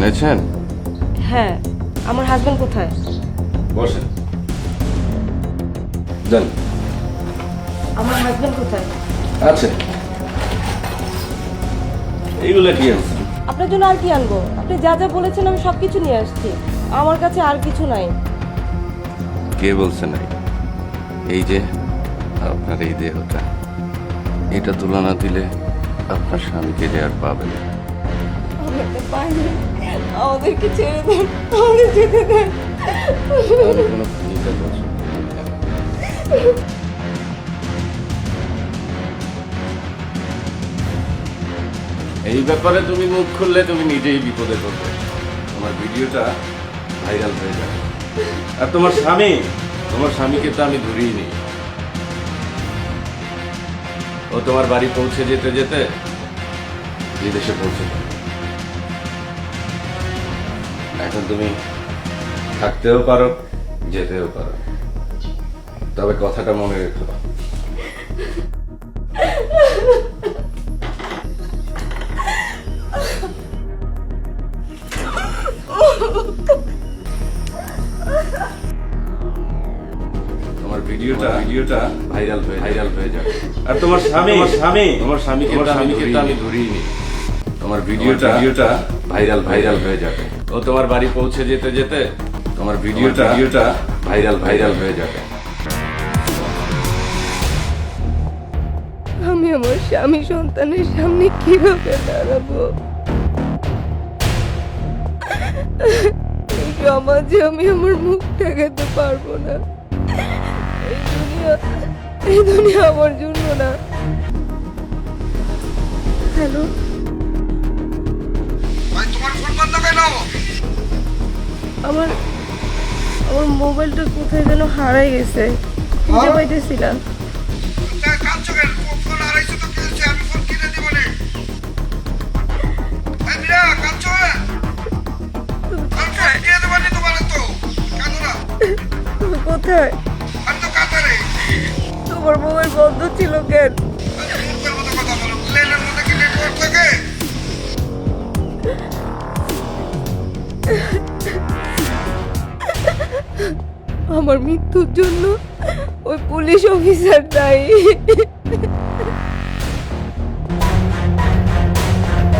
এনেছেন? হ্যাঁ, আমার হাজবেন্ড কোথায়? বসেন। যান। আমার হাজবেন্ড কোথায়? আছে। এইগুলা কি আছে? আপনার জন্য আর কি আনবো? আপনি যা যা বলেছেন আমি সবকিছু নিয়ে আসছি। আমার কাছে আর কিছু নাই। কে বলছে নাই? এই যে আপনার এই দেহটা, এটা তুলা না দিলে আপনার স্বামীকে যে আর পাবেন না। আমাকে পাইনি, আমাদেরকে ছেড়ে দেন, আমাদের যেতে দেন। তাহলে কোনো ভূমিকা করছে না। এই ব্যাপারে তুমি মুখ খুললে তুমি নিজেই বিপদে পড়বে। তোমার ভিডিওটা ভাইরাল হয়ে যাবে। আর তোমার স্বামীকে তো আমি ধরিয়ে নি। ও তোমার বাড়ি পৌঁছে যেতে যেতে বিদেশে পৌঁছে যাবে। এখন তুমি থাকতেও পারো, যেতেও পারো, তবে কথাটা মনে রেখো। তোমার ভিডিওটা ভাইরাল হয়ে যাবে। আর তোমার স্বামীকে তো আমি ধরিয়ে নি। তোমার ভিডিওটা ভাইরাল হয়ে যাবে। ও তোমার বাড়ি পৌঁছে যেতে যেতে তোমার ভিডিওটা ভাইরাল হয়ে যাবে। আমি আমার স্বামী সন্তানের সামনে কিভাবে দাঁড়াবো? এই সমাজে আমি আমার মুখ দেখাতে পারবো না। এই দুনিয়া আমার জন্য না। হ্যালো, ভাই তোমার ফোন বন্ধ কেন? আমার মোবাইলটা কোথায় যেন হারাই গেছে, খুঁজে পাইতেছি না। তাই কাঁদছো কেন? ফোন হারাইছো তো কি হয়েছে? আমি ফোন কিনে দিব নে। এই মিয়া কাঁদছো না? আমি ফোন কিনে দেবো নি তোমার তো। কাঁদো না। তুমি কোথায়? আমি তো কাতারে। তোমার মোবাইল বন্ধ ছিল কেন? মুখের মতো কথা বলো। প্লেনের মধ্যে কি নেটওয়ার্ক থাকে? আমার মৃত্যুর জন্য ওই পুলিশ অফিসার দায়ী।